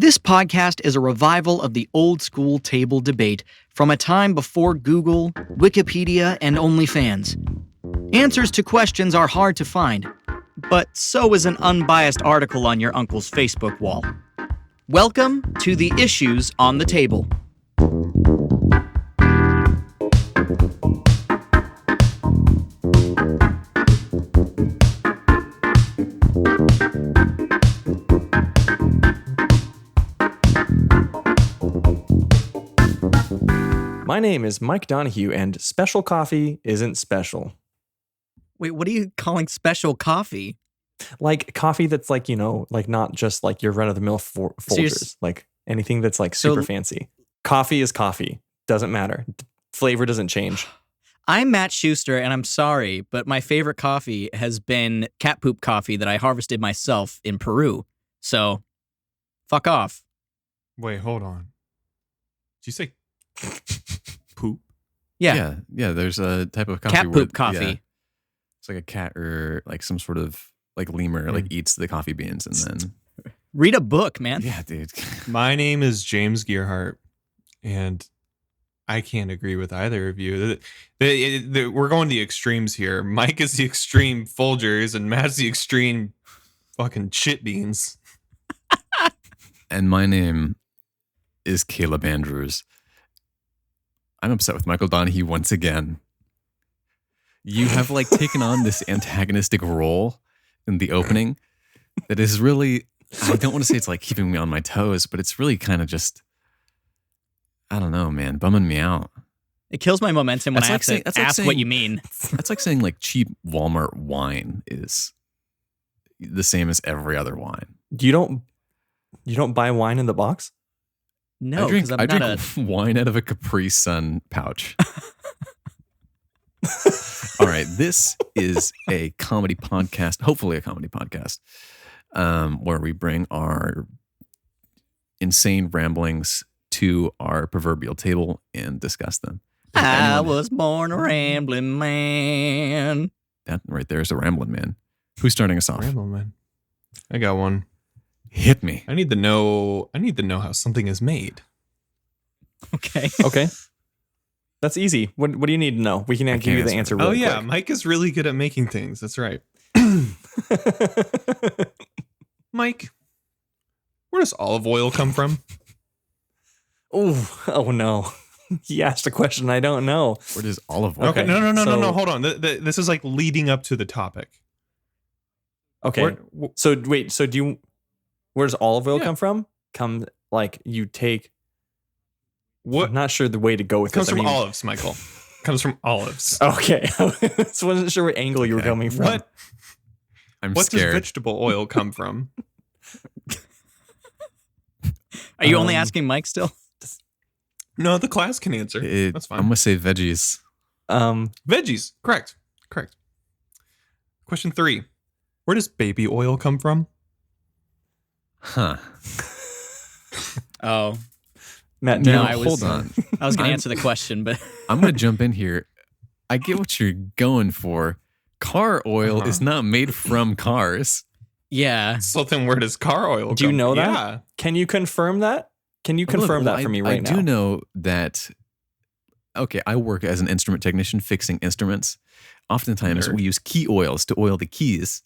This podcast is a revival of the old school table debate from a time before Google, Wikipedia, and OnlyFans. Answers to questions are hard to find, but so is an unbiased article on your uncle's Facebook wall. Welcome to the Issues on the Table. My name is Mike Donahue, and special coffee isn't special. Wait, what are you calling special coffee? Like coffee that's like, like not just like your run-of-the-mill Folgers. Like anything that's like super fancy. Coffee is coffee. Doesn't matter. Flavor doesn't change. I'm Matt Schuster, and I'm sorry, but my favorite coffee has been cat poop coffee that I harvested myself in Peru. So, fuck off. Wait, hold on. Did you say poop? Yeah. Yeah. There's a type of coffee. Cat poop coffee. Yeah, it's like a cat or like some sort of like lemur like eats the coffee beans and then Read a book, man. yeah, dude. My name is James Gearhart, and I can't agree with either of you. We're going the extremes here. Mike is the extreme Folgers, and Matt's the extreme fucking shit beans. And my name is Caleb Andrews. I'm upset with Michael Donahue once again. You have like taken on this antagonistic role in the opening that is really, I don't want to say it's like keeping me on my toes, but it's really kind of just, I don't know, man, bumming me out. It kills my momentum when I have to ask what you mean. That's like saying like cheap Walmart wine is the same as every other wine. You don't buy wine in the box? No, I drink wine out of a Capri Sun pouch. All right, this is a comedy podcast, hopefully a comedy podcast, where we bring our insane ramblings to our proverbial table and discuss them. I was born a rambling man. That right there is a rambling man. Who's starting us off? Ramble, man. I got one. Hit me. I need to know how something is made. Okay. Okay. That's easy. What do you need to know? We can give you the answer really quick. Oh, yeah. Mike is really good at making things. That's right. Mike, where does olive oil come from? Oh no. He asked a question I don't know. Where does olive oil? Okay, no. Hold on. This is like leading up to the topic. Okay. Where does olive oil come from? You take. What? I'm not sure the way to go with it. Comes this. from olives, Michael. Comes from olives. Okay. I wasn't sure what angle you were coming from. What? What does vegetable oil come from? Are you only asking Mike still? No, the class can answer. That's fine. I'm going to say veggies. Veggies. Correct. Question 3. Where does baby oil come from? Huh. Oh. Matt, no, hold on. I was going to answer the question, but I'm going to jump in here. I get what you're going for. Car oil is not made from cars. Yeah. So then where does car oil come? Do you know that? Yeah. Can you confirm that? Can you confirm that for me right now? I do know that, okay, I work as an instrument technician fixing instruments. Oftentimes we use key oils to oil the keys.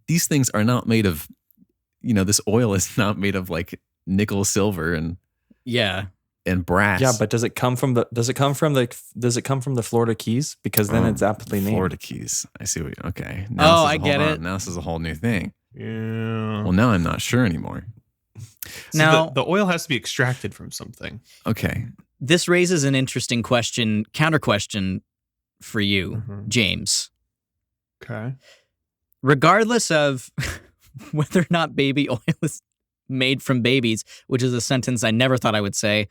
These things are not made of, this oil is not made of like nickel, silver, and brass. Yeah, but does it come from the Florida Keys? Because then it's aptly named. Florida Keys. I see what okay. I get it. Now this is a whole new thing. Yeah. Well, now I'm not sure anymore. So now the oil has to be extracted from something. Okay. This raises an interesting counter question for you, James. Okay. Regardless of whether or not baby oil is made from babies, which is a sentence I never thought I would say,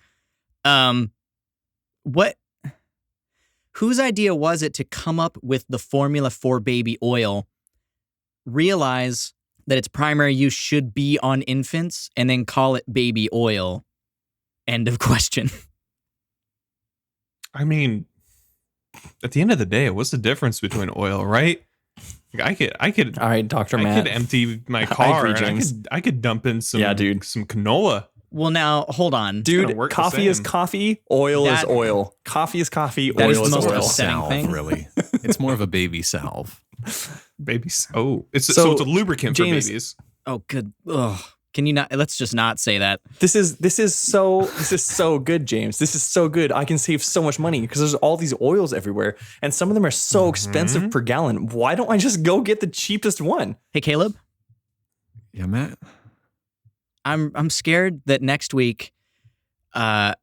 whose idea was it to come up with the formula for baby oil, realize that its primary use should be on infants, and then call it baby oil? End of question. I mean, at the end of the day, what's the difference between oil, right? I could. All right, Dr. Matt. I could empty my car and I could dump in some, some canola. Well, now hold on, dude. work the Coffee is same. coffee. Oil is oil. Coffee is coffee. That Oil is the is most oil. upsetting salve, thing. really. It's more of a baby salve. Babies. Oh, so it's a lubricant James, for babies. Oh, good. Ugh. Can you not? Let's just not say that. This is so good, James. This is so good. I can save so much money because there's all these oils everywhere, and some of them are so expensive per gallon. Why don't I just go get the cheapest one? Hey, Caleb. Yeah, Matt. I'm scared that next week, our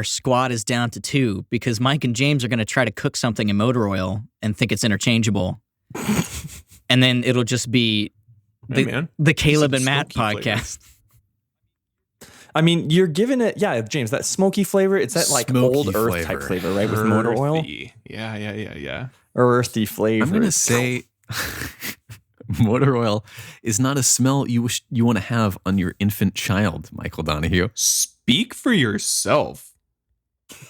squad is down to 2 because Mike and James are going to try to cook something in motor oil and think it's interchangeable, and then it'll just be the Caleb and Matt podcast. I mean, you're giving it, yeah, James, that smoky flavor. It's that like Smoky old earth flavor. type flavor, right? With motor oil, Yeah. earthy flavor. I'm gonna say motor oil is not a smell you want to have on your infant child, Michael Donahue. Speak for yourself.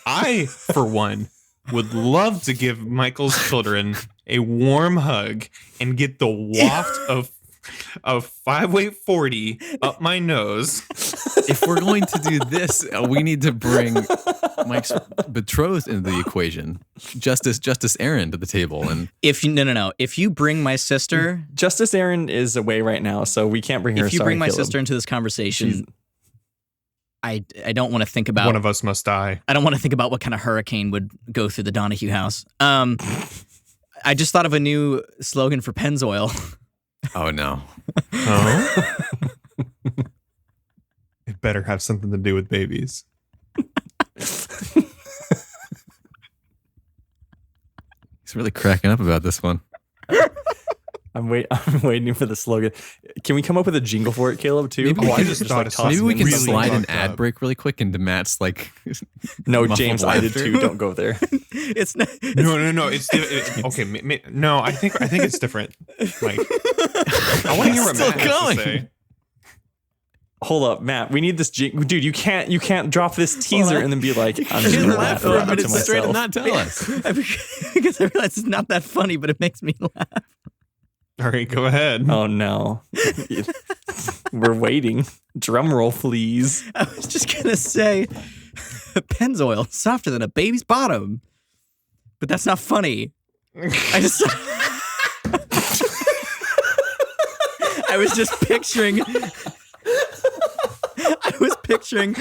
I, for one, would love to give Michael's children a warm hug and get the waft of 5-weight 40 up my nose. If we're going to do this, we need to bring Mike's betrothed into the equation, Justice Aaron, to the table. And No. If you bring my sister, Justice Aaron is away right now, so we can't bring her. if you bring my Caleb. sister into this conversation, I don't want to think about. One of us must die. I don't want to think about what kind of hurricane would go through the Donahue house. I just thought of a new slogan for Pennzoil. oh no, Oh, it better have something to do with babies. he's really cracking up about this one. I'm waiting for the slogan. Can we come up with a jingle for it, Caleb? Too. Maybe we I can just just thought like of toss- maybe we something can really slide an fucked ad up. break really quick into Matt's like. No, muffled James, I did laughter. too. Don't go there. It's not. No. Okay. No, I think it's different. Like, I want to hear what Still Matt has going. to say. Hold up, Matt. We need this dude. You can't drop this teaser and then be like, I'm just He gonna laughed laugh for a it minute to straight and myself. not tell us. Because I realize it's not that funny, but it makes me laugh. All right, go ahead. Oh no, we're waiting. Drum roll, please. I was just gonna say, Pennzoil softer than a baby's bottom, but that's not funny. I just. I was just picturing. I was picturing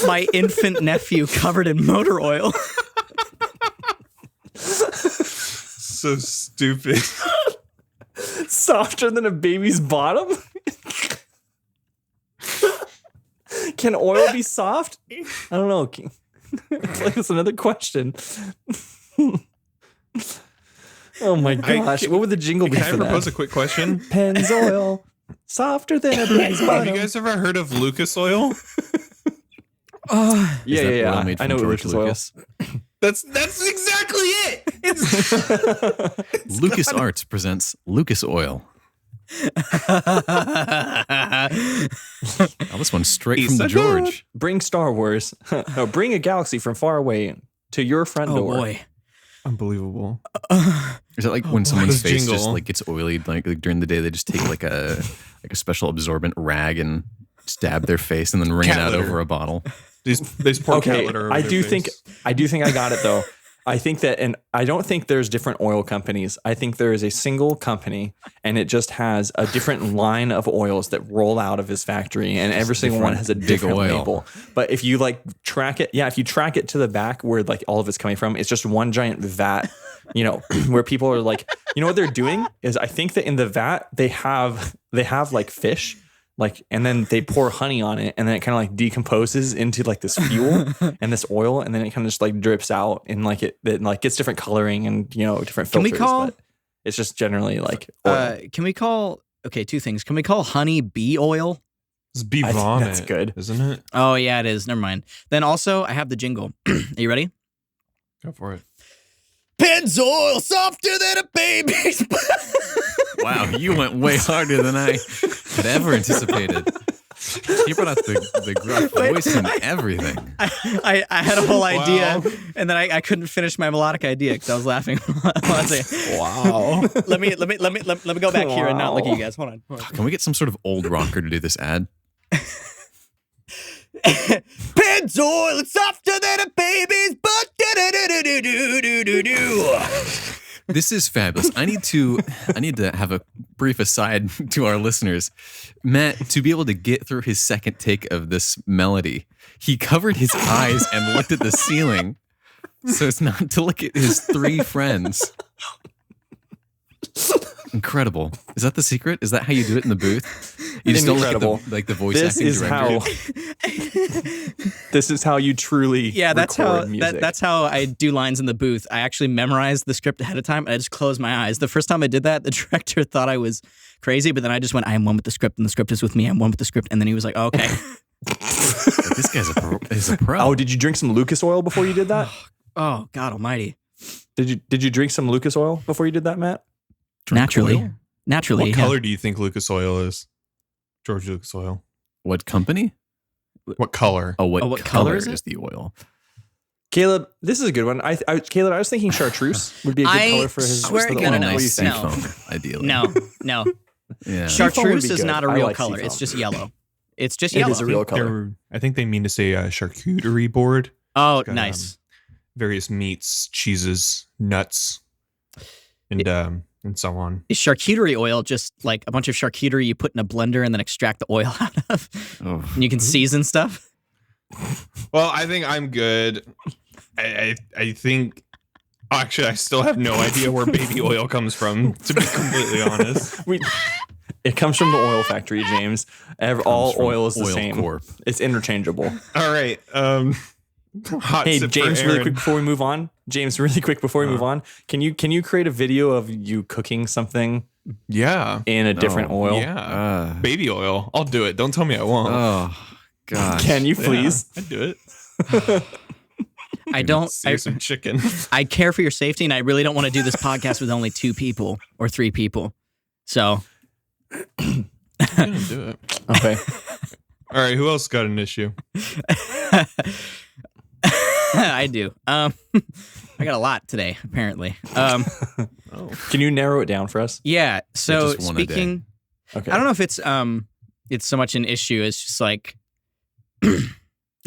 my infant nephew covered in motor oil. So stupid. Softer than a baby's bottom? Can oil be soft? I don't know. That's another question. Oh my gosh. What would the jingle be Can I for propose that? a quick question? Pennzoil. Softer than a baby's Have bottom. you guys ever heard of Lucas Oil? Is that Yeah. oil made I from know George Lucas oil. That's exactly it. It's Lucas Arts presents Lucas Oil. Oh, this one's straight He's from the so good. George. Bring Star Wars. No, bring a galaxy from far away to your front Oh door. boy. unbelievable. Is that like when someone's This face just jingle. like gets oily, like during the day, they just take like a special absorbent rag and stab their face and then wring Cat it out litter. over a bottle. These poor cat Okay, litter over I their do face. think I got it though. I think that, and I don't think there's different oil companies. I think there is a single company, and it just has a different line of oils that roll out of his factory, and every single one has a big different oil. label. But if you like track it, if you track it to the back where like all of it's coming from, it's just one giant vat. You know, where people are like, you know what they're doing is, I think that in the vat they have like fish. Like, and then they pour honey on it, and then it kind of like decomposes into like this fuel and this oil, and then it kind of just like drips out, and like it like gets different coloring and, you know, different Can we filters. call- but it's just generally like oil. Can we call? Okay, two things. Can we call honey bee oil? It's bee I think vomit. that's good. Isn't it? Oh yeah, it is. Never mind. Then also, I have the jingle. Are you ready? Go for it. Pennzoil softer than a baby's. Wow, you went way harder than I had ever anticipated. You brought out the gruff voice and everything. I had a whole idea, Wow. and then I couldn't finish my melodic idea because I was laughing. Wow. let me go back here and not look at you guys. Hold on. Can we get some sort of old rocker to do this ad? Pennzoil, it's softer than a baby's butt. This is fabulous. I need to have a brief aside to our listeners. Matt, to be able to get through his second take of this melody, he covered his eyes and looked at the ceiling so as not to look at his three friends. Incredible. Is that the secret? Is that how you do it in the booth? You just don't look at the voice acting director. This is how you truly that's record how music. that's how I do lines in the booth. I actually memorize the script ahead of time and I just close my eyes. The first time I did that, the director thought I was crazy, but then I just went, I am one with the script and the script is with me. I'm one with the script. And then he was like, oh, okay. This guy's a pro. Oh, did you drink some Lucas oil before you did that? Oh, God almighty. Did you drink some Lucas oil before you did that, Matt? Naturally. What color do you think Lucas Oil is? George Lucas Oil. What company? What color? Oh, what color color is is the oil? Caleb, this is a good one. Caleb, I was thinking chartreuse would be a good color for his. swear for the to God, oil. no, What do you nice. think? No. Seafoam, ideally. No. Yeah. Seafoam would Chartreuse be is good. not a I real like color. seafoam. It's just yellow. It's just It yellow. is a real color. I think they mean to say a charcuterie board. Oh, It's got, nice. Various meats, cheeses, nuts, and so on. Is charcuterie oil just like a bunch of charcuterie you put in a blender and then extract the oil out of? Oh. And you can season stuff? Well, I think I'm good. I think. Actually, I still have no idea where baby oil comes from. To be completely honest, It comes from the oil factory, James. All from oil is the Oil same. Corp. It's interchangeable. all right. Hot Hey, sip for James, really Aaron. quick before we move on. James, really quick before we move on. Can you create a video of you cooking something Yeah, in a different oil? yeah. Baby oil. I'll do it. Don't tell me I won't. Oh, gosh. Can you please? I'd do it. I don't. Sear some chicken. I care for your safety, and I really don't want to do this podcast with only 2 people or 3 people. So, I'm gonna do it. Okay. All right. Who else got an issue? I do. I got a lot today, apparently. Can you narrow it down for us? Yeah. So just one a day. speaking, Okay. I don't know if it's so much an issue. It's just like I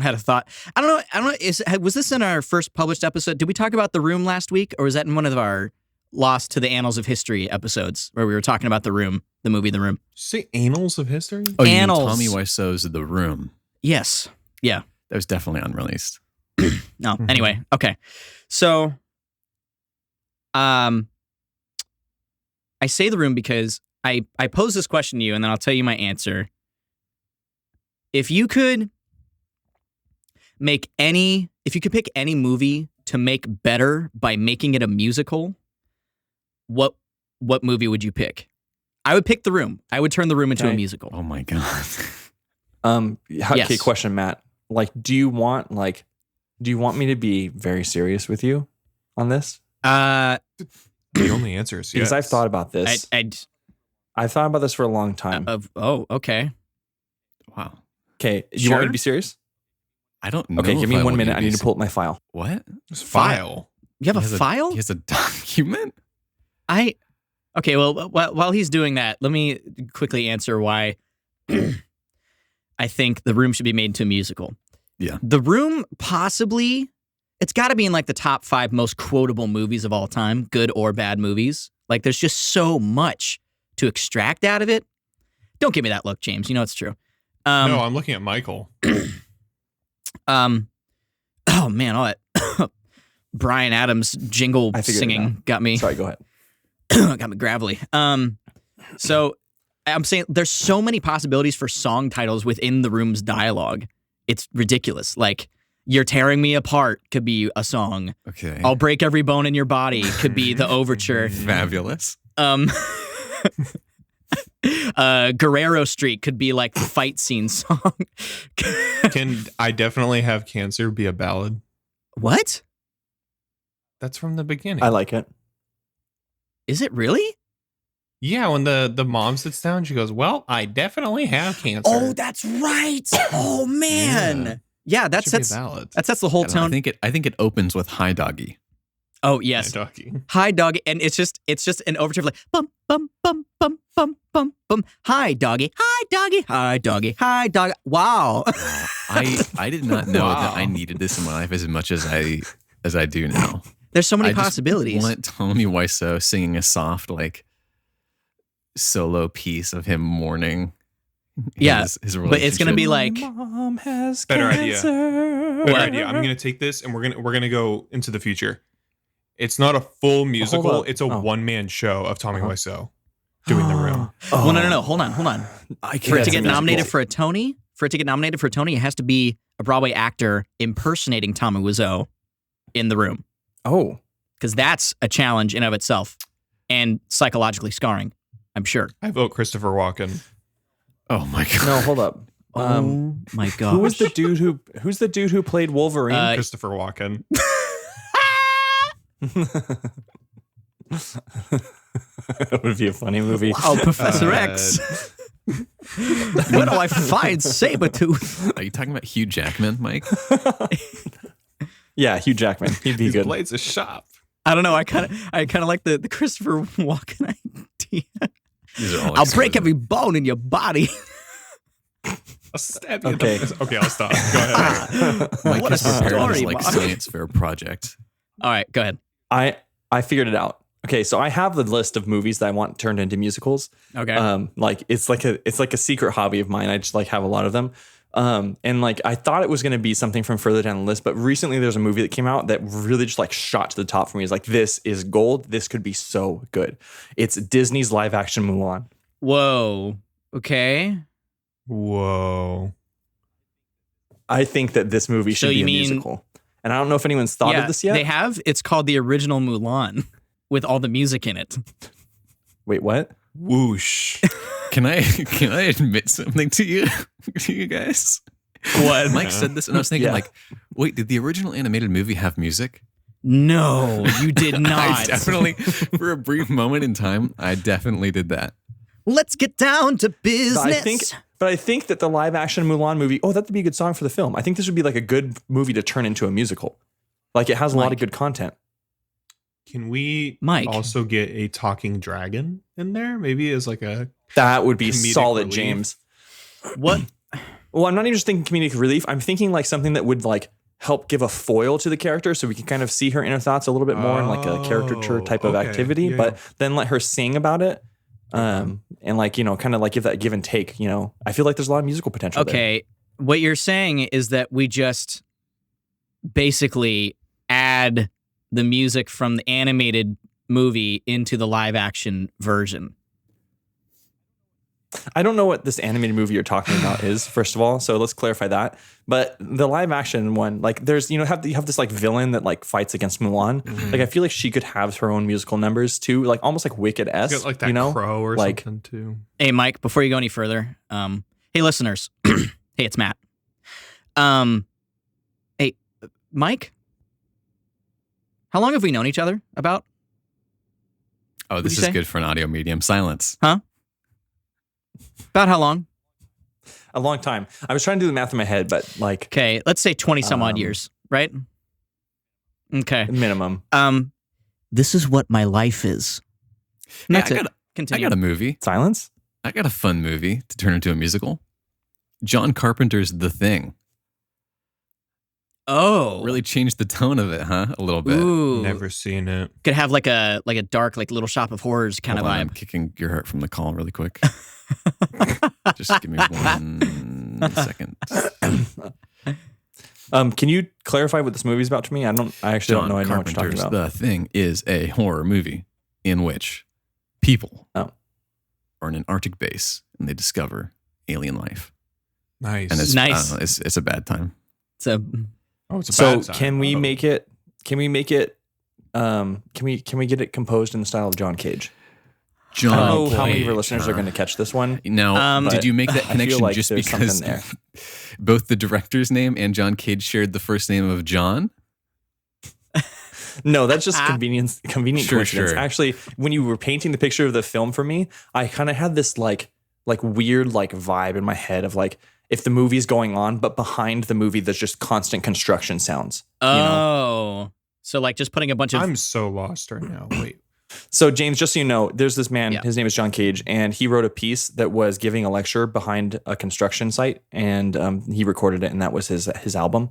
had a thought. I don't know. Was this in our first published episode? Did we talk about The Room last week, or was that in one of our Lost to the Annals of History episodes where we were talking about The Room, the movie The Room? Say annals of history. Oh, you mean Annals. Tommy Wiseau's The Room. Yes. Yeah. That was definitely unreleased. No. Anyway. Okay. So, I say The Room because I pose this question to you, and then I'll tell you my answer. If you could pick any movie to make better by making it a musical, what movie would you pick? I would pick The Room. I would turn The Room into a Okay. musical. Oh my god. Yes. Okay, question, Matt. Like, do you want me to be very serious with you on this? The only answer is yes. Because I've thought about this. I've thought about this for a long time. Okay. Wow. Okay, do you want me Sure. to be serious? I don't know. Okay, give if me I 1 want you minute. I be need to pull up my file. What? File. You have He has a file? He has a document? Okay, well, while he's doing that, let me quickly answer why I think The Room should be made into a musical. Yeah. The Room possibly, it's got to be in like the top 5 most quotable movies of all time, good or bad movies. Like there's just so much to extract out of it. Don't give me that look, James. You know it's true. No, I'm looking at Michael. Oh man, all that Brian Adams jingle I figured it singing out. got me. Sorry, go ahead. Got me gravelly. So I'm saying there's so many possibilities for song titles within The Room's dialogue. It's ridiculous. Like, You're Tearing Me Apart could be a song. Okay. I'll Break Every Bone in Your Body could be the overture. Fabulous. Guerrero Street could be like the fight scene song. Can I Definitely Have Cancer be a ballad? What? That's from the beginning. I like it. Is it really? Yeah, when the mom sits down, she goes, "Well, I definitely have cancer." Oh, that's right. Oh man. Yeah, that Should be a sets ballad. the whole I don't know, tone. I think it opens with Hi Doggy. Oh yes. Doggy. Hi, doggy, and it's just an overture of like bum bum bum bum bum bum bum. Hi, doggy. Hi, doggy. Hi, doggy. Hi, dog. Wow. I did not know that I needed this in my life as much as I do now. There's so many I just possibilities. want Tommy Wiseau singing a soft like solo piece of him mourning. Yeah, his but it's gonna be relationship. like Mom has Better idea. cancer. Better idea. I'm gonna take this and we're gonna go into the future. It's not a full musical. up. It's a Oh. one-man show of Tommy Wiseau doing the room. well, no. Hold on. I For it to can't. get nominated for a Tony, it has to be a Broadway actor impersonating Tommy Wiseau in the room, Oh, because that's a challenge in of itself and psychologically scarring, I'm sure. I vote Christopher Walken. Oh my god! no, hold up. Oh my god. Who was the dude who's the dude who played Wolverine? Christopher Walken. That would be a funny movie. Oh, Professor X. Where do I find Sabretooth? Are you talking about Hugh Jackman, Mike? Yeah, Hugh Jackman. He'd be His good. blades a shop. I don't know. I kind of like the Christopher Walken idea. These are all I'll break exquisite. every bone in your body. I'll stab you. Okay. Okay, I'll stop. Go ahead. Mike What a has prepared story, his like Mark. science fair project. All right, go ahead. I figured it out. Okay, so I have the list of movies that I want turned into musicals. Okay. Like it's like a secret hobby of mine. I just like have a lot of them. And like I thought it was going to be something from further down the list, but recently there's a movie that came out that really just like shot to the top for me. It's like, this is gold. This could be so good. It's Disney's live action Mulan. Whoa. Okay. Whoa. I think that this movie So should be you a mean- musical. And I don't know if anyone's thought of this yet. They have. It's called the original Mulan with all the music in it. Wait, what? Whoosh. Can I admit something to you guys? What? Mike said this, and I was thinking, Yeah. like, wait, did the original animated movie have music? No, you did I not. definitely, for a brief moment in time, I definitely did that. Let's get down to business. But I think that the live action Mulan movie, that'd be a good song for the film. I think this would be like a good movie to turn into a musical. Like it has a lot of Mike. good content. Can we Mike. also get a talking dragon in there? Maybe as like a That would be Comedic solid, relief. James. What? Well, I'm not even just thinking comedic relief. I'm thinking like something that would like help give a foil to the character so we can kind of see her inner thoughts a little bit more in like a caricature type of okay. activity, Yeah, but yeah. then let her sing about it. And like, kind of like give that give and take, I feel like there's a lot of musical potential there. Okay. What you're saying is that we just basically add the music from the animated movie into the live action version. I don't know what this animated movie you're talking about is, first of all, so let's clarify that. But the live action one, like there's, you have this like villain that like fights against Mulan. Mhm. Like I feel like she could have her own musical numbers too, like almost like Wicked-esque, get like that crow or like- something too. Hey, Mike, before you go any further, hey, listeners. Hey, it's Matt. Hey, Mike, how long have we known each other about? Oh, this you is say? good for an audio medium. Silence. About how long? A long time. I was trying to do the math in my head, but like Okay, let's say 20 some odd Um, years, right? Okay. minimum. This is what my life is. And Hey, that's I it. got Continue. a movie. Silence? I got a fun movie to turn into a musical. John Carpenter's The Thing. Oh, Really changed the tone of it, huh? A little bit. Ooh, Never seen it. could have like a dark, like Little Shop of Horrors kind Hold of on, I'm vibe. kicking your heart from the call really quick. Just give me 1 second. Can you clarify what this movie's about to me? I actually don't know. I know what you're talking Carpenter's about. The Thing is a horror movie in which people Oh. are in an Arctic base and they discover alien life. Nice. And it's, Nice. I don't know, it's a bad time. So oh, it's a So bad time. can we Oh. make it? Can we make it? Can we get it composed in the style of John Cage? I John don't know how many of our Cage, listeners are huh? going to catch this one. Now, Um, did you make that I feel connection like just there's because something both the director's name and John Cage shared the first name of John? No, that's just convenient Sure, coincidence. sure. Actually, when you were painting the picture of the film for me, I kind of had this like weird like vibe in my head of like if the movie's going on, but behind the movie there's just constant construction sounds. oh, So like just putting a bunch of I'm so lost right now. Wait. So James, just so you know, there's this man, Yeah. his name is John Cage, and he wrote a piece that was giving a lecture behind a construction site, and he recorded it, and that was his album.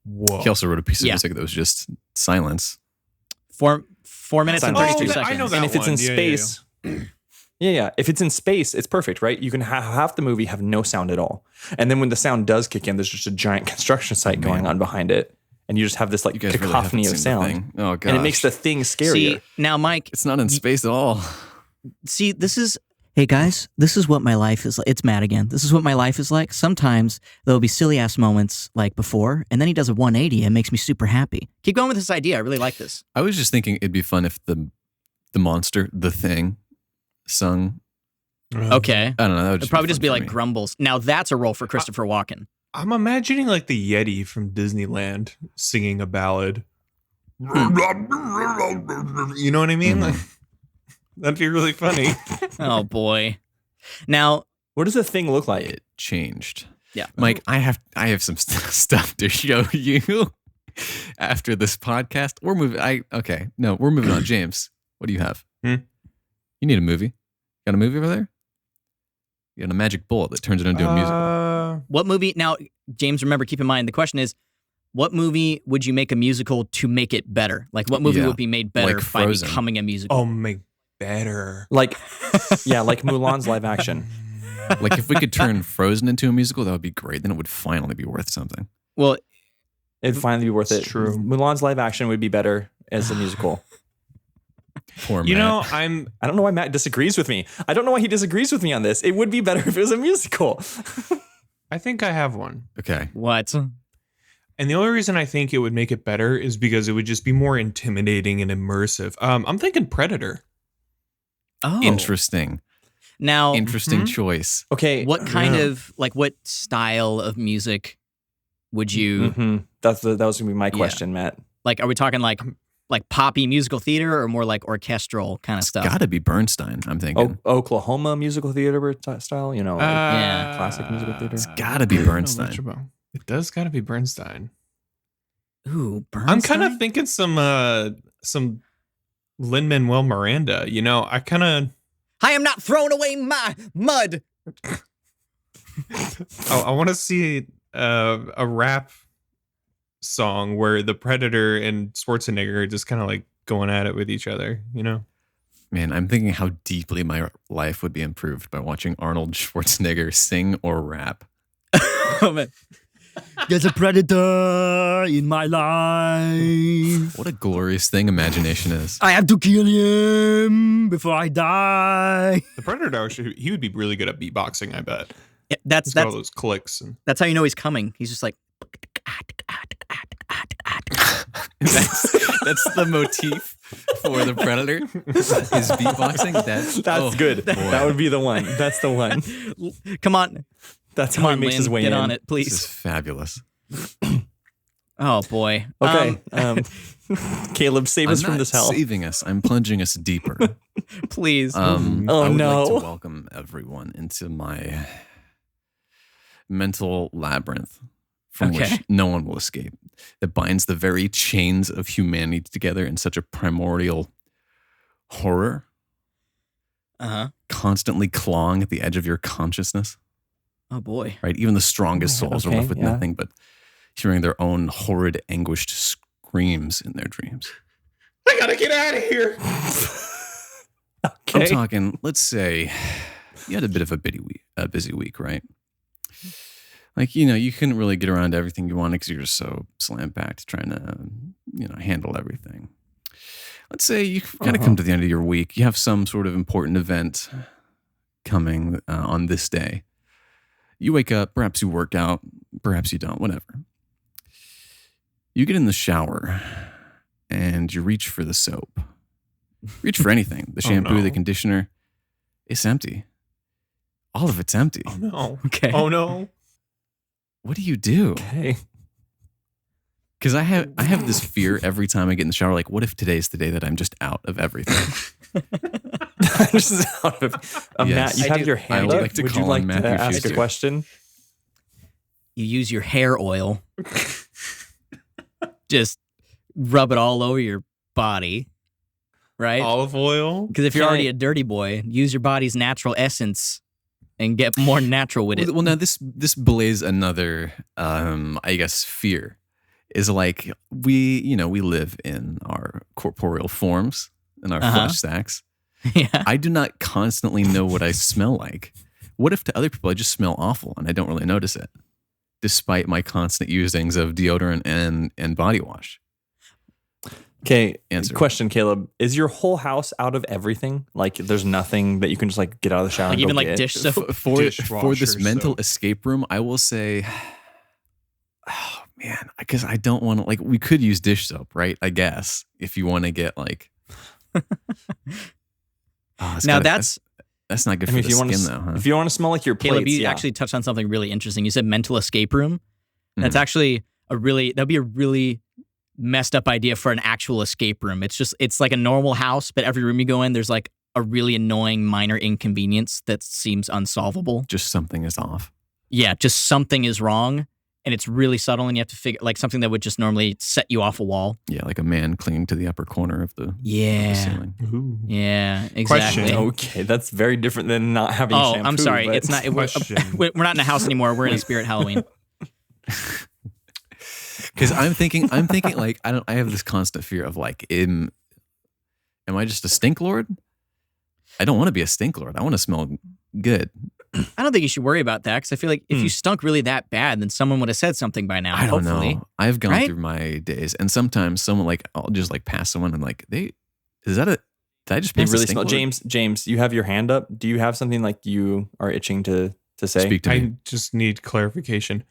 Whoa. He also wrote a piece of Yeah. music that was just silence. 4 minutes and 32 Oh, seconds. I know that And if it's in one. Yeah, space, yeah. If it's in space, it's perfect, right? You can have half the movie have no sound at all, and then when the sound does kick in, there's just a giant construction site going on behind it, and you just have this like You guys really cacophony haven't of seen the sound, thing. Oh god. and it makes the thing scarier. See, now Mike, It's not in space at all. see, this is, hey guys, this is what my life is like. It's Matt again. This is what my life is like. Sometimes there'll be silly ass moments like before, and then he does a 180 and makes me super happy. Keep going with this idea. I really like this. I was just thinking it'd be fun if the monster, the thing, sung. Okay. I don't know. That would It'd just probably be just fun be for like me. grumbles. Now that's a role for Christopher Walken. I'm imagining like the Yeti from Disneyland singing a ballad. You know what I mean? Mhm. Like, that'd be really funny. Oh boy. Now, What does the thing look like? It changed. yeah. Mike, I have some stuff to show you after this podcast. We're moving. We're moving on. James, what do you have? Hmm? You need a movie. Got a movie over there? You got a magic bullet that turns it into a musical. What movie? Now, James, remember, keep in mind, the question is, what movie would you make a musical to make it better? Like, what movie Yeah, would be made better like by Frozen. becoming a musical? Oh, make better. Like, yeah, like Mulan's live action. Like if we could turn Frozen into a musical, that would be great. Then it would finally be worth something. Well, It'd finally be worth it. It's true. Mulan's live action would be better as a musical. Poor You Matt. know, I don't know why Matt disagrees with me. I don't know why he disagrees with me on this. It would be better if it was a musical. I think I have one. Okay. what? And the only reason I think it would make it better is because it would just be more intimidating and immersive. I'm thinking Predator. Oh. Interesting. Now, Interesting Mhm. choice. Okay. what kind Yeah. of, like, what style of music would you, Mhm. That was going to be my question, Matt. like, are we talking like poppy musical theater or more like orchestral kind of It's stuff? got to be Bernstein, I'm thinking. Oklahoma musical theater style, you know, like Yeah. classic musical theater. It's got to be I don't know Bernstein. much about- It does got to be Bernstein. Ooh, Bernstein? I'm kind of thinking some Lin-Manuel Miranda. You know, I kind of I am not throwing away my mud. I want to see a rap song where the Predator and Schwarzenegger are just kind of like going at it with each other, you know? Man, I'm thinking how deeply my life would be improved by watching Arnold Schwarzenegger sing or rap. Oh, man. There's a predator in my life. What a glorious thing imagination is. I have to kill him before I die. The Predator, actually, he would be really good at beatboxing, I bet. Yeah, that's He's got all those clicks. And that's how you know he's coming. He's just like, That's the motif for the Predator. His beatboxing. That's good. boy. That would be the one. That's the one. come on, That's come how on, he makes Lynn, his way get in. on it, This is please. fabulous. Oh boy. Okay. Caleb, save I'm us from not this hell. saving us. I'm plunging us deeper. Please. Oh, I would no. like to welcome everyone into my mental labyrinth from Okay. which no one will escape, that binds the very chains of humanity together in such a primordial horror, Uh-huh. constantly clawing at the edge of your consciousness, Oh boy. right? Even the strongest Okay, souls are left with yeah. nothing but hearing their own horrid, anguished screams in their dreams. I gotta get out of here. I'm Okay. talking, let's say you had a bit of a busy week, right? Like, you know, you couldn't really get around to everything you wanted because you're just so slam-packed trying to, handle everything. Let's say you kind of come to the end of your week. You have some sort of important event coming on this day. You wake up, perhaps you work out, perhaps you don't, whatever. You get in the shower and you reach for the soap. Reach for anything. The Oh, shampoo, no. the conditioner. It's empty. All of it's empty. Oh no. Okay. Oh no. What do you do? Okay. Because I have this fear every time I get in the shower. Like, what if today's the day that I'm just out of everything? This is out of Yes. Matt, you I have do- your I hand would up. like to Would you call like on to Matthew ask a Schuster. question? You use your hair oil. Just rub it all over your body, right? Olive oil. Because if you're Can already I- a dirty boy, use your body's natural essence and get more natural with it. Well, now this belays another, I guess, fear. Is like we live in our corporeal forms, in our flesh sacks. Yeah. I do not constantly know what I smell like. What if to other people I just smell awful and I don't really notice it, despite my constant usings of deodorant and body wash? Okay, Answer. question, Caleb. Is your whole house out of everything? Like, there's nothing that you can just like get out of the shower Like and even go like get? dish soap. For this Dishwasher mental soap. escape room, I will say, oh man, because I don't want to, like, we could use dish soap, right? I guess if you want to get like, Now that's that's not good I for mean, the if you want skin to, though, huh? if you want to smell like your plates, Caleb, you yeah. actually touched on something really interesting. You said mental escape room. That's Mhm. actually that'd be a really messed up idea for an actual escape room. It's like a normal house, but every room you go in, there's like a really annoying minor inconvenience that seems unsolvable. Just something is off. Yeah, just something is wrong and it's really subtle and you have to figure like something that would just normally set you off a wall. Yeah, like a man clinging to the upper corner of the Yeah. ceiling. Ooh. Yeah, exactly. Question. Okay, that's very different than not having Oh, shampoo. I'm sorry. but- It's not. Question. We're not in a house anymore. We're in a spirit Halloween. Because I'm thinking like I have this constant fear of like, am I just a stink lord? I don't want to be a stink lord. I want to smell good. I don't think you should worry about that because I feel like if you stunk really that bad, then someone would have said something by now. I don't hopefully. know. I've gone Right? through my days, and sometimes someone like I'll just like pass someone and like did I just They pass a really stink smell. lord? James, you have your hand up. Do you have something like you are itching to say? Speak to me. I just need clarification.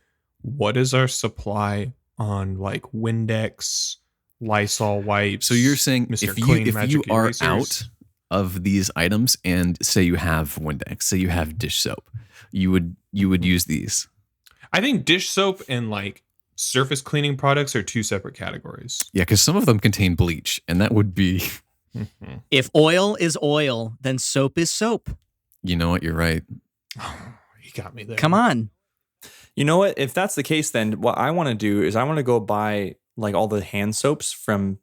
What is our supply on like Windex, Lysol wipes? So you're saying Mr. if you Clean if Magic you are Erasers? out of these items and say you have Windex, say you have dish soap, you would use these. I think dish soap and like surface cleaning products are two separate categories. Yeah, because some of them contain bleach, and that would be. If oil is oil, then soap is soap. You know what? You're right. You got me there. Come on. You know what? If that's the case, then what I want to do is I want to go buy like all the hand soaps from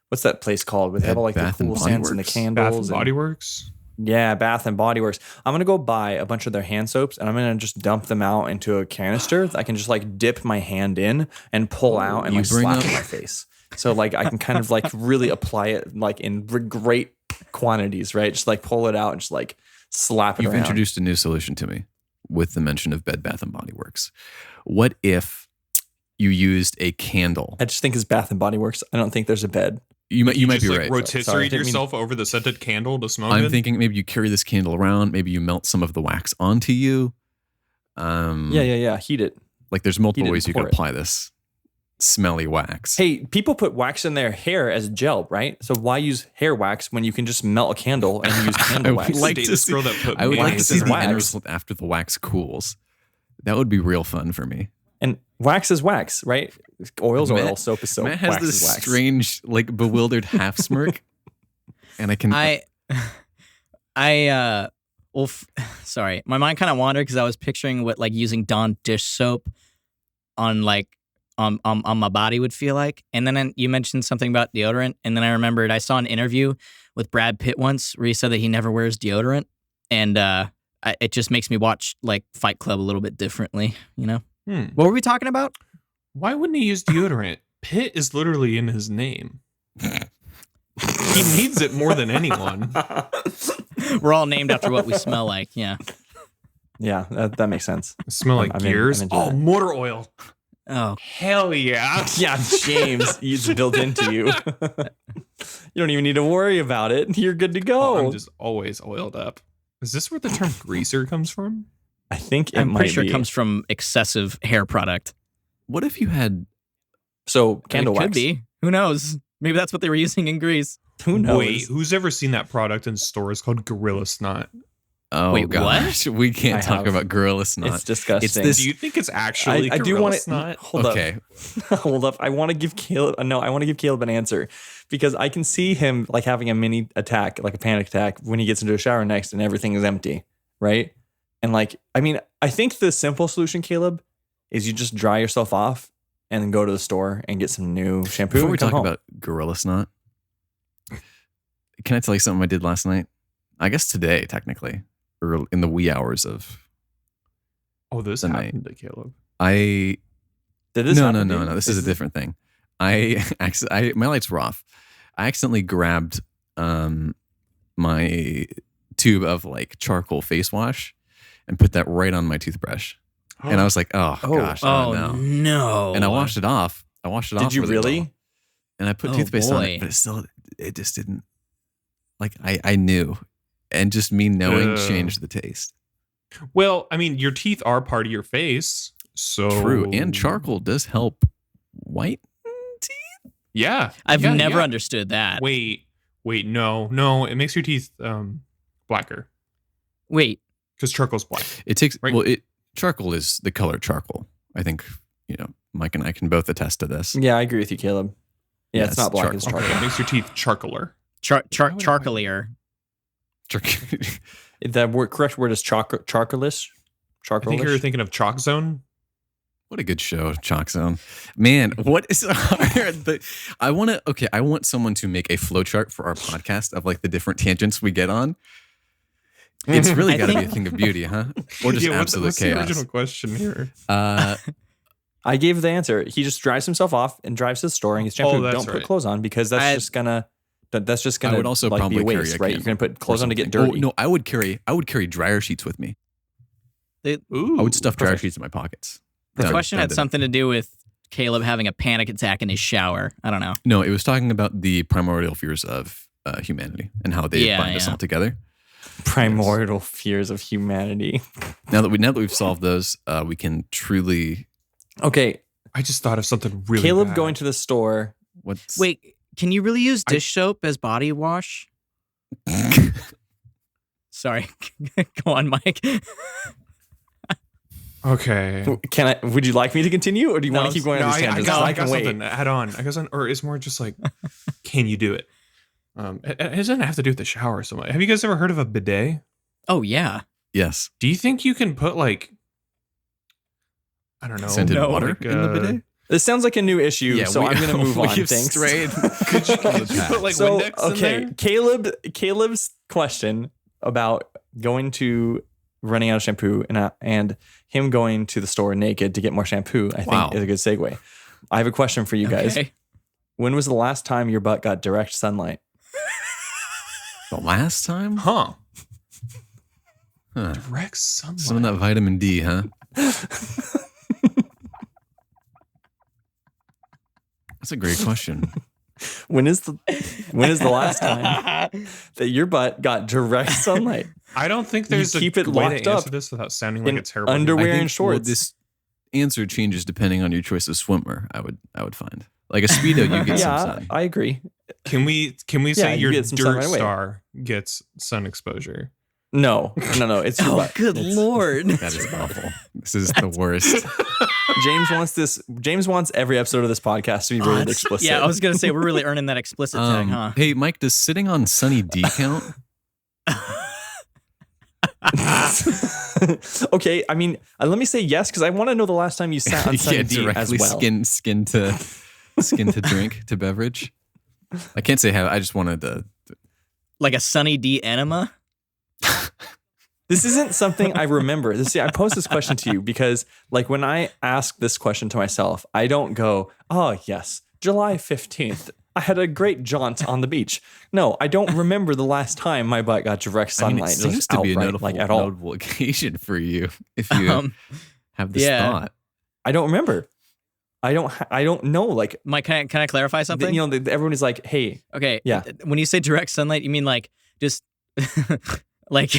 what's that place called? Where they have all like Bath the and cool Body scents and the Works. candles. Bath and Body Works. Yeah, Bath and Body Works. I'm gonna go buy a bunch of their hand soaps and I'm gonna just dump them out into a canister. I can just like dip my hand in and pull out and You like bring slap up- in my face. So like I can kind of like really apply it like in great quantities, right? Just like pull it out and just like slap it You've around. introduced a new solution to me with the mention of Bed Bath and Body Works. What if you used a candle? I just think it's Bath and Body Works. I don't think there's a bed. You might just, be like, right. Rotisserie Sorry, I didn't mean- yourself over the scented candle to smell I'm good. thinking maybe you carry this candle around. Maybe you melt some of the wax onto you. Yeah. Heat it. Like there's multiple didn't ways you pour could it. apply this smelly wax. Hey, people put wax in their hair as gel, right? So why use hair wax when you can just melt a candle and use I candle would wax? like Date to this see- girl that put I would like to wax see is the wax. end result after the wax cools. That would be real fun for me. And wax is wax, right? Oil's oil, Matt- soap is soap, Matt has wax this is wax. strange, like bewildered half smirk, and I can. Sorry, my mind kind of wandered because I was picturing what like using Dawn dish soap on like on my body would feel like, and then you mentioned something about deodorant, and then I remembered I saw an interview with Brad Pitt once where he said that he never wears deodorant, and it just makes me watch like Fight Club a little bit differently, you know. What were we talking about? Why wouldn't he use deodorant? Pitt is literally in his name. He needs it more than anyone. We're all named after what we smell like. Yeah. Yeah, that makes sense. Smell like I'm in- gears. I'm into Oh, that. motor oil. Oh, Hell yeah. Yeah, James, it's built into you. You don't even need to worry about it. You're good to go. I'm just always oiled up. Is this where the term greaser comes from? I think it I'm might pretty sure be. it comes from excessive hair product. What if you had? So candle it wax. could be. Who knows? Maybe that's what they were using in Greece. Who knows? Wait, who's ever seen that product in stores called Gorilla Snot? Oh Wait, what? gosh, we can't I talk have. about Gorilla Snot. It's disgusting. It's this- Do you think it's actually I do Gorilla want to Snot? hold okay, up. Hold up. I want to give Caleb. No, I want to give Caleb an answer because I can see him like having a mini attack, like a panic attack, when he gets into a shower next and everything is empty, right? And like, I mean, I think the simple solution, Caleb, is you just dry yourself off and then go to the store and get some new shampoo. Before and we come talk home. about Gorilla Snot, can I tell you something I did last night? I guess today, technically, or in the wee hours of Oh, this the night. happened to Caleb. I Did this no, happen no, to no, you? no. This is a different thing. I my lights were off. I accidentally grabbed my tube of like charcoal face wash and put that right on my toothbrush. And I was like, oh gosh, Oh, no. no. And I washed it off. Did you really really? well. And I put Oh, toothpaste on boy. it, but it just didn't. Like I knew, and just me knowing changed the taste. Well, I mean, your teeth are part of your face, so True, and charcoal does help white teeth. Yeah, I've yeah, never yeah. understood that. Wait, no, it makes your teeth blacker Wait, because charcoal's black. It takes Right. charcoal is the color charcoal. I think Mike and I can both attest to this. Yeah, I agree with you, Caleb. Yeah, Yeah, it's not it's black. charcoal. It's Okay, charcoal. it makes your teeth charcoaler. charcoalier. The correct word is charcoalish. I think you're thinking of Chalk Zone. What a good show, Chalk Zone. Man, what is hard? I want someone to make a flowchart for our podcast of like the different tangents we get on. It's really I got to be a think- thing of beauty, huh? Or just absolute what's chaos. the original question here? I gave the answer. He just drives himself off and drives to the store and gets shampoo. that's Don't put right. clothes on because that's just gonna I would also like, probably be a carry waste, a right? candle You're gonna put or clothes on to get something. dirty. Oh, no, I would carry dryer sheets with me. Ooh, I would stuff dryer perfect. sheets in my pockets. The Done. question Done had did it. something to do with Caleb having a panic attack in his shower. I don't know. No, it was talking about the primordial fears of humanity and how they Yeah, bind us yeah. all together. Primordial fears of humanity. Now that we've solved those, we can truly. Okay, I just thought of something really. Caleb bad. going to the store. What's Wait, can you really use dish soap as body wash? Sorry. Go on, Mike. Okay. Would you like me to continue, or do you No, want to keep going No, on these I tangents? got, I I can got wait. something to add on. I got something, or it's more just like, can you do it? It doesn't have to do with the shower so much. Have you guys ever heard of a bidet? Oh, yeah. yes, Do you think you can put like, I don't know, scented no, water like, in the bidet? This sounds like a new issue, so I'm going to move on. We've Thanks. strayed Could you put like So Windex in okay, there? Caleb's question about going to running out of shampoo and him going to the store naked to get more shampoo, I Wow. think is a good segue. I have a question for you guys. Okay. When was the last time your butt got direct sunlight? The last time? Huh? Huh. Direct sunlight. Some of that vitamin D, huh? That's a great question. When is the last time that your butt got direct sunlight? I don't think there's You keep a it way locked to answer up this without sounding like in a terrible underwear human. and shorts. this answer changes depending on your choice of swimmer. I would find like a speedo, you get some Yeah, sun. I agree. Can we Yeah, say you your get some sun dirt right away. star gets sun exposure? No. It's your Oh, butt. good It's- Lord. That is awful. This is the worst. James wants every episode of this podcast to be rated explicit. Yeah, I was going to say, we're really earning that explicit tag, huh? Hey, Mike, does sitting on sunny D count? Okay, I mean, let me say yes because I want to know the last time you sat on Sunny D as directly well. skin to drink to beverage. I can't say how. I just wanted to. Like a Sunny D enema? This isn't something I remember. I posed this question to you because, like, when I ask this question to myself, I don't go, "Oh yes, July 15th, I had a great jaunt on the beach." No, I don't remember the last time my butt got direct I mean, sunlight. it seems just to be a outright, notable, at all. notable occasion for you if you have this yeah. thought. I don't remember. I don't know. Like, Mike, can I clarify something? everyone is like, "Hey, Okay. Yeah. When you say direct sunlight, you mean like just like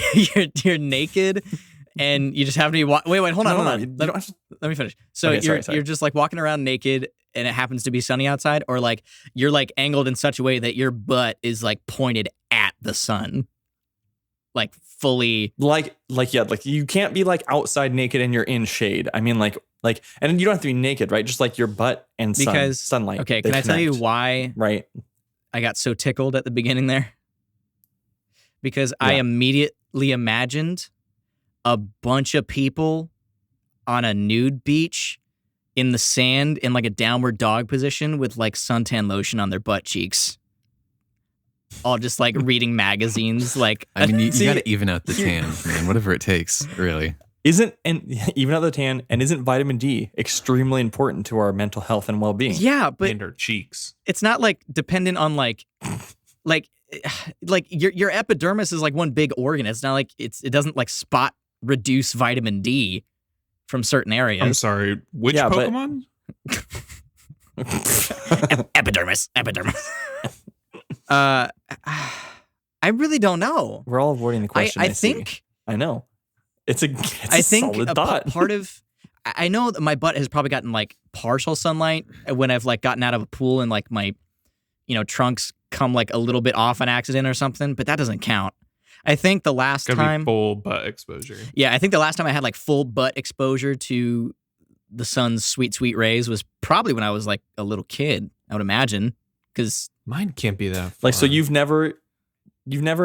you're naked and you just have to be wait, hold on, no, hold no, on. you don't have to- Let me finish. So Okay, sorry. you're just like walking around naked and it happens to be sunny outside, or like you're like angled in such a way that your butt is like pointed at the sun. Like fully like you can't be like outside naked and you're in shade. I mean, like, and you don't have to be naked, right? Just like your butt and sunlight. Okay, they can I tell you connect, why Right. I got so tickled at the beginning there? Because I Yeah. immediately imagined a bunch of people on a nude beach in the sand in like a downward dog position with like suntan lotion on their butt cheeks. All just like reading magazines. Like, I mean, you See, got to even out the tan, man. Whatever it takes, really. Even out the tan, and isn't vitamin D extremely important to our mental health and well-being? yeah, but And our cheeks. it's not like dependent on like your epidermis is like one big organ. It's not like it doesn't like spot reduce vitamin D from certain areas. I'm sorry. Which Yeah, but- Pokemon? Epidermis. I really don't know. We're all avoiding the question. I see. think I know. It's a I think solid a thought. part of I know that my butt has probably gotten like partial sunlight when I've like gotten out of a pool and like my trunks come like a little bit off on accident or something, but that doesn't count. I think the last Gotta time be full butt exposure. Yeah, I think the last time I had like full butt exposure to the sun's sweet, sweet rays was probably when I was like a little kid, I would imagine. Because Mine can't be that far. Like, so you've never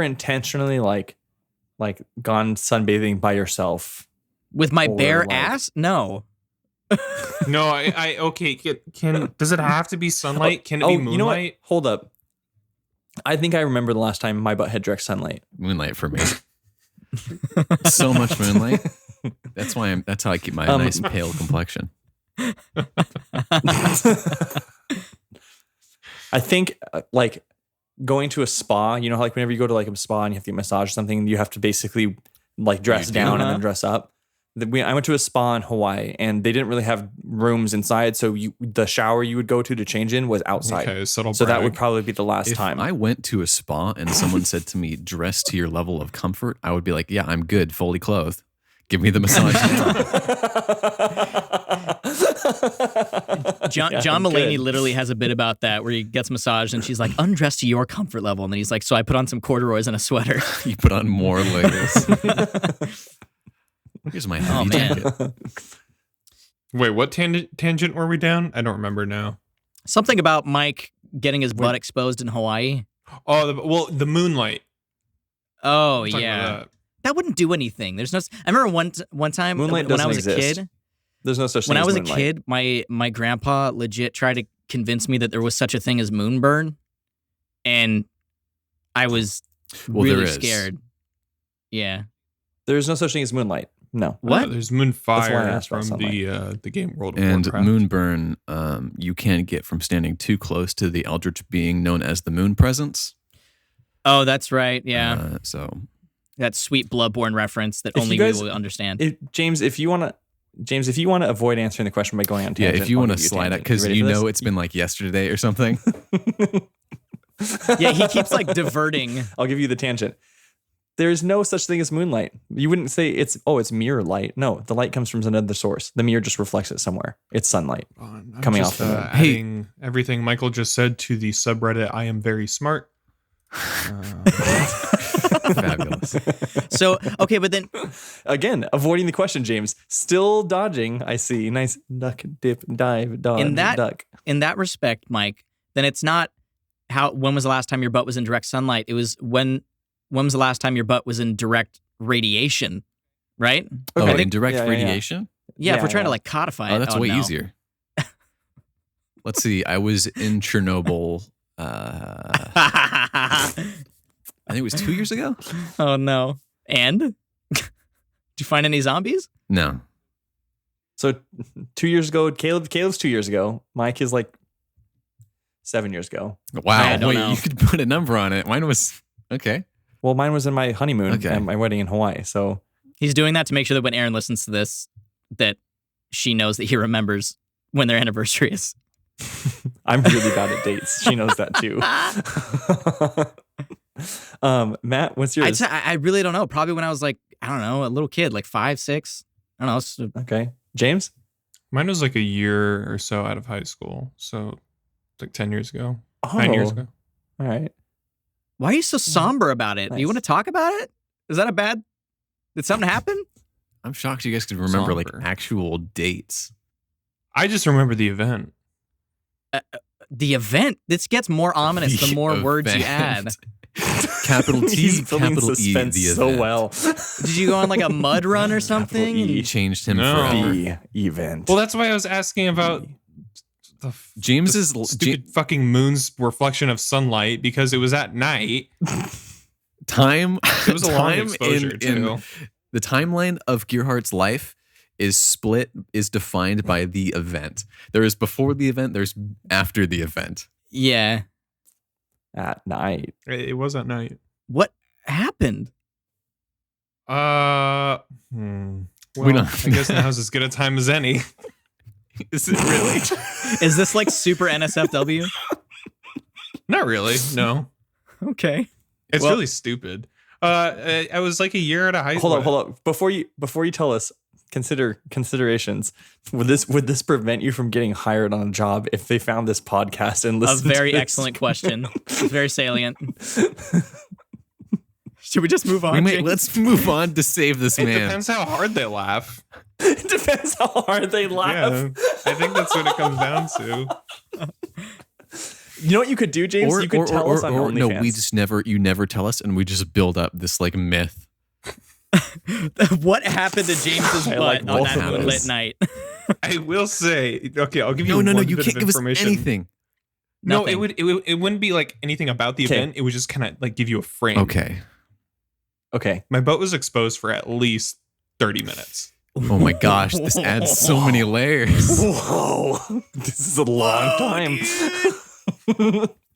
intentionally like gone sunbathing by yourself. with my Or, bare like- ass, no. No, I okay. Does it have to be sunlight? Can it be moonlight? You know what? Hold up. I think I remember the last time my butt had direct sunlight. Moonlight for me. So much moonlight. That's how I keep my nice pale complexion. I think like going to a spa, you know, like whenever you go to like a spa and you have to get a massage or something, you have to basically like dress You do? down and Uh-huh. then dress up. I went to a spa in Hawaii and they didn't really have rooms inside. So the shower you would go to change in was outside. Okay, subtle So that brag. would probably be the last If time. I went to a spa and someone said to me, dress to your level of comfort, I would be like, yeah, I'm good, fully clothed. Give me the massage now. John Yeah, Mulaney good. literally has a bit about that where he gets massaged and she's like, undress to your comfort level. And then he's like, so I put on some corduroys and a sweater. You put on more layers. Here's my heavy man. jacket. Wait, what tangent were we down? I don't remember now. Something about Mike getting his butt exposed in Hawaii. Oh, the moonlight. Oh, I'm talking yeah. about That wouldn't do anything. There's no. I remember one time Moonlight when I doesn't was exist. a kid. There's no such thing When I as was a moonlight. kid, my grandpa legit tried to convince me that there was such a thing as moonburn, and I was Well, really there is. scared. Yeah. There's no such thing as moonlight. No. What? There's That's why I Moonfire asked about from the game World of And Warcraft. moonburn, you can get from standing too close to the eldritch being known as the moon presence. Oh, that's right. Yeah, So that sweet Bloodborne reference that If only you guys- we will understand. James, if you want to avoid answering the question by going on yeah, tangent, if you I'll want to give a slide out, tangent. because ready you for know this? it's been like yesterday or something. Yeah, he keeps like diverting. I'll give you the tangent. There is no such thing as moonlight. You wouldn't say it's mirror light. No, the light comes from another source. The mirror just reflects it somewhere. It's sunlight. I'm coming just, off the moon. adding everything Michael just said to the subreddit. I am very smart. Fabulous. So okay, but then Again, avoiding the question, James. Still dodging. I see. Nice duck, dip, dive, dodge, In that- duck. in that respect, Mike, then it's not when was the last time your butt was in direct sunlight? It was when was the last time your butt was in direct radiation, right? Oh, Okay. in direct Yeah, yeah, yeah. radiation? Yeah, if Yeah, we're trying to yeah. like codify it. Oh, that's way no. easier. Let's see. I was in Chernobyl. I think it was 2 years ago. Oh no. And did you find any zombies? No. So 2 years ago, Caleb's 2 years ago. Mike is like 7 years ago. Wow. I don't Wait, know. you could put a number on it. Mine was okay. Well, mine was in my honeymoon Okay. and my wedding in Hawaii. So He's doing that to make sure that when Aaron listens to this, that she knows that he remembers when their anniversary is. I'm really bad at dates. She knows that too. Matt, what's yours? I really don't know. Probably when I was like, I don't know, a little kid, like 5, 6. I don't know. So Okay. James? Mine was like a year or so out of high school. So like 10 years ago, 9 years ago. All right. why are you so somber about it? Do you Nice. want to talk about it? Is that a bad? Did something happen? I'm shocked you guys could remember like Somber. actual dates. I just remember the event. The event. This gets more ominous the more words you add. Capital T, He's building capital E, suspense the so event. well. Did you go on like a mud run or something? E. Changed him No. forever. The event. Well, that's why I was asking about James's stupid fucking moon's reflection of sunlight because it was at night. time. It was a long time exposure too. the timeline of Gearhart's life is defined by the event. There is before the event. There's after the event. Yeah. At night. It was at night. What happened? Well, We don't I guess now's as good a time as any. Is it really? Is this like super NSFW? Not really. No, Okay. it's Well- really stupid. I was like a year out of high school. Hold up. Before you tell us, consider considerations. Would this prevent you from getting hired on a job if they found this podcast and A listened very to this? excellent question. It's very salient. Should we just move on? James? Let's move on to save this It man. depends how hard they laugh. It depends how hard they laugh. Yeah, I think that's what it comes down to. You know what you could do, James? You could tell us on OnlyFans. no, you never tell us, and we just build up this like myth. What happened to James's I butt like on both that of those. moonlit night? I will say, okay, I'll give you No, one you bit can't of give us information. anything. No, Nothing. it wouldn't be like anything about the Okay. event. It would just kind of like give you a frame. Okay. Okay. My butt was exposed for at least 30 minutes. Oh my gosh, this adds so many layers. Whoa. This is a long time.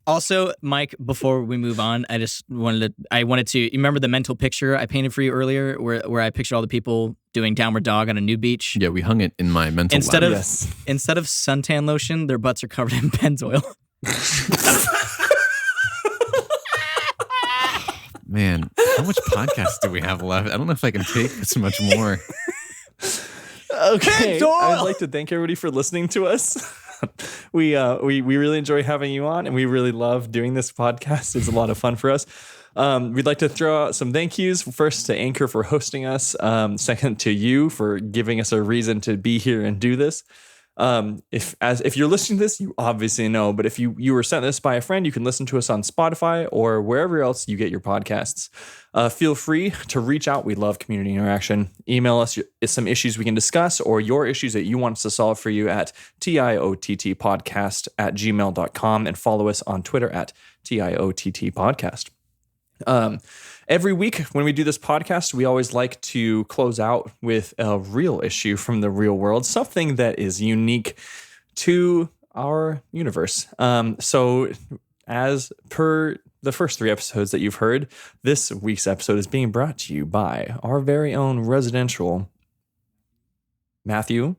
Also, Mike, before we move on, I wanted to, you remember the mental picture I painted for you earlier where I pictured all the people doing downward dog on a nude beach? Yeah, we hung it in my mental Instead lab. of Yes. instead of suntan lotion, their butts are covered in Pennzoil. Man, how much podcast do we have left? I don't know if I can take this much more. Okay. Doyle! I'd like to thank everybody for listening to us. We really enjoy having you on, and we really love doing this podcast. It's a lot of fun for us. We'd like to throw out some thank yous. First to Anchor for hosting us. Second to you for giving us a reason to be here and do this. If you're listening to this, you obviously know, but if you were sent this by a friend, you can listen to us on Spotify or wherever else you get your podcasts. Feel free to reach out. We love community interaction. Email us some issues we can discuss or your issues that you want us to solve for you at tiottpodcast@gmail.com and follow us on Twitter at tiottpodcast. Every week when we do this podcast, we always like to close out with a real issue from the real world, something that is unique to our universe. So as per the first 3 episodes that you've heard, this week's episode is being brought to you by our very own residential Matthew.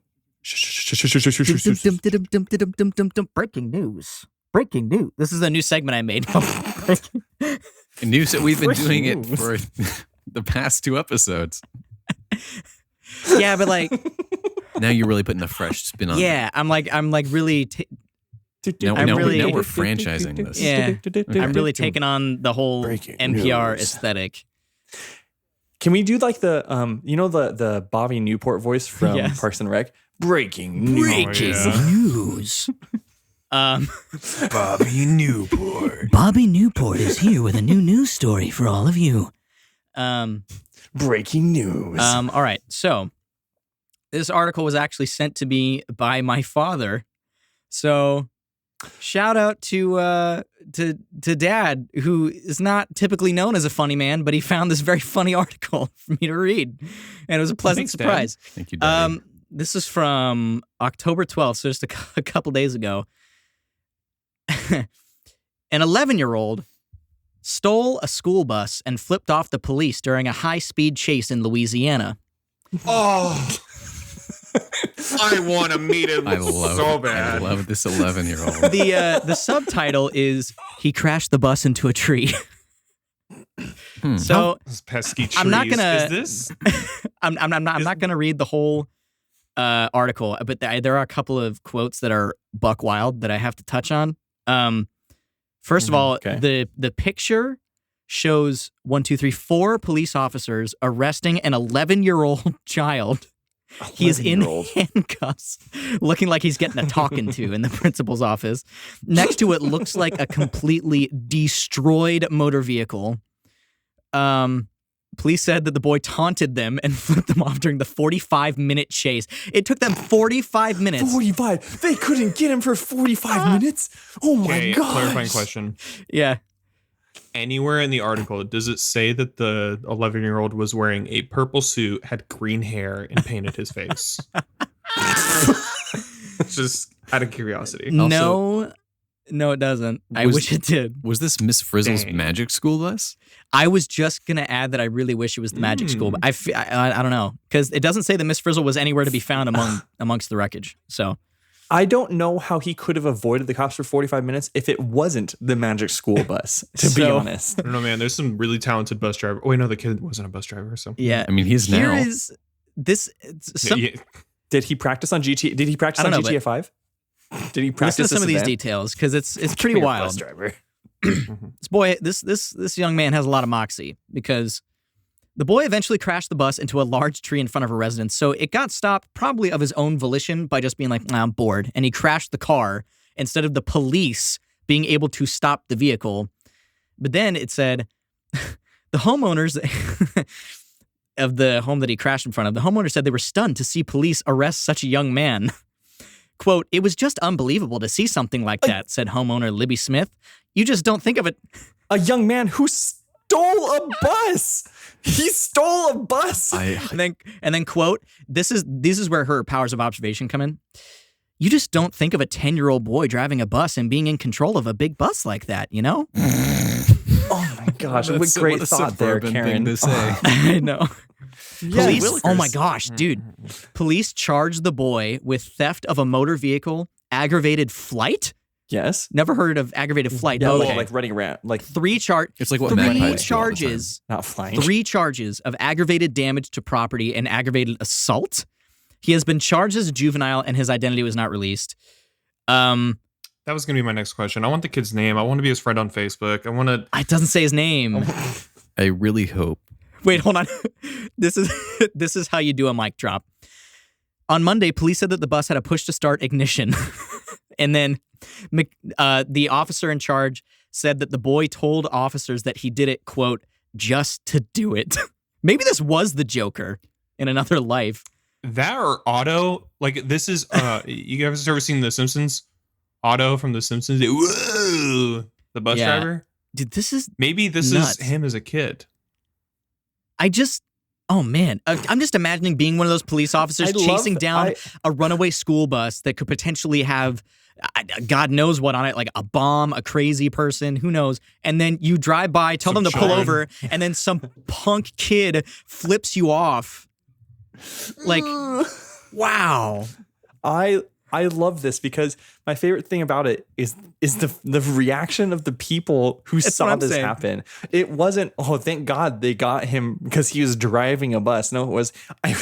Breaking news. Breaking news. This is a new segment I made. News that we've been doing it Breaking for the past 2 episodes. Yeah, but like, Now you're really putting a fresh spin on it. yeah, I'm like really, Now, I'm now really- we're franchising this. yeah, I'm really taking on the whole Breaking NPR news. aesthetic. Can we do like the the Bobby Newport voice from Yes. Parks and Rec? Breaking news. Breaking news. Bobby Newport. Bobby Newport is here with a new news story for all of you. Breaking news. All right. So this article was actually sent to me by my father. So shout out to Dad, who is not typically known as a funny man, but he found this very funny article for me to read, and it was a pleasant Thanks, Dad. surprise. Thank you, Daddy. This is from October 12th, so just a couple days ago. An 11-year-old stole a school bus and flipped off the police during a high-speed chase in Louisiana. Oh, I want to meet him I love so I bad. love this 11-year-old. The subtitle is "He crashed the bus into a tree." So Those pesky trees. I'm not gonna- Is this? I'm not gonna read the whole article, but there are a couple of quotes that are buck wild that I have to touch on. First of all, okay. the picture shows 4 police officers arresting an 11-year-old child He is in 11-year-old. handcuffs, looking like he's getting a talking to in the principal's office. Next to it looks like a completely destroyed motor vehicle. Police said that the boy taunted them and flipped them off during the 45-minute chase. It took them 45 minutes. 45. They couldn't get him for 45 minutes. Oh my Okay, god. clarifying question. Yeah. Anywhere in the article, does it say that the 11-year-old was wearing a purple suit, had green hair, and painted his face? Just out of curiosity. No, it doesn't. I Was- wish it did. Was this Miss Frizzle's Dang. magic school bus? I was just going to add that I really wish it was the magic school, but I don't know. Because it doesn't say that Miss Frizzle was anywhere to be found amongst the wreckage. So I don't know how he could have avoided the cops for 45 minutes if it wasn't the magic school bus, to be So- honest. I don't know, man. There's some really talented bus driver. Oh, wait, no, the kid wasn't a bus driver. So yeah. I mean, he's Here now. is this. Yeah, Did he practice on GTA? Did he practice I on don't know, GTA 5? Did he Listen practice to some this of these event? details because it's pretty You're a wild. Bus driver. This boy, this young man has a lot of moxie because the boy eventually crashed the bus into a large tree in front of a residence. So it got stopped probably of his own volition by just being like, I'm bored. And he crashed the car instead of the police being able to stop the vehicle. But then it said the homeowners of the home that he crashed in front of, the homeowner said they were stunned to see police arrest such a young man. Quote, it was just unbelievable to see something like that, said homeowner Libby Smith. You just don't think of it. A young man who stole a bus. He stole a bus. And then quote, this is where her powers of observation come in. You just don't think of a 10-year-old boy driving a bus and being in control of a big bus like that, you know? Oh my gosh, what great a thought there, suburban Karen. thing to say. I know. Police, Willikers. oh my gosh, dude. Police charged the boy with theft of a motor vehicle, aggravated flight. Yes. Never heard of aggravated flight. Yeah, Oh, well, okay. like running around, like Three It's like what three magpies do all the time. charges. not flying. 3 charges of aggravated damage to property and aggravated assault. He has been charged as a juvenile and his identity was not released. that was going to be my next question. I want the kid's name. I want to be his friend on Facebook. I want to. It doesn't say his name. I really hope. Wait, hold on. This is how you do a mic drop. On Monday, police said that the bus had a push-to-start ignition. And then the officer in charge said that the boy told officers that he did it, quote, just to do it. Maybe this was the Joker in another life. That or Otto. Like, this is. You guys ever seen The Simpsons? Otto from The Simpsons. Whoa! The bus Yeah. driver. Dude, this is Maybe this nuts. is him as a kid. oh man, I'm just imagining being one of those police officers chasing down a runaway school bus that could potentially have, God knows what on it, like a bomb, a crazy person, who knows. And then you drive by, tell Some them to pull children. over, and then some punk kid flips you off. Like, wow. I love this because my favorite thing about it is the reaction of the people who That's what saw I'm this saying. happen. It wasn't, oh, thank God they got him because he was driving a bus. No, it was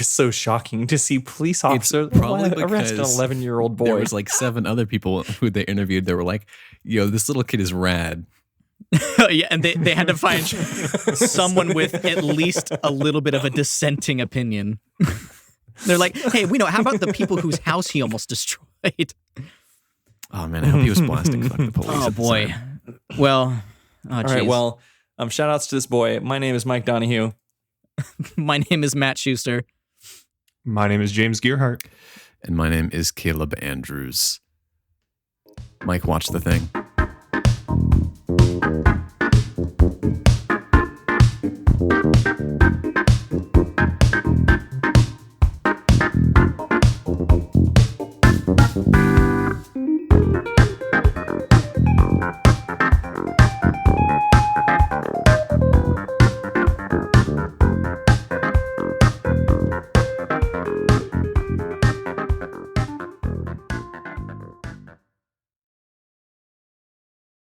so shocking to see police officers probably arrest an because 11-year-old boy. There was like 7 other people who they interviewed. They were like, yo, this little kid is rad. Yeah, and they had to find someone with at least a little bit of a dissenting opinion. They're like, hey, we know. How about the people whose house he almost destroyed? Oh man, I hope he was blasting fuck the police. Oh at the boy. time. Well, All right, well, shout outs to this boy. My name is Mike Donahue. my name is Matt Schuster. My name is James Gearhart. And my name is Caleb Andrews. Mike, watch the thing.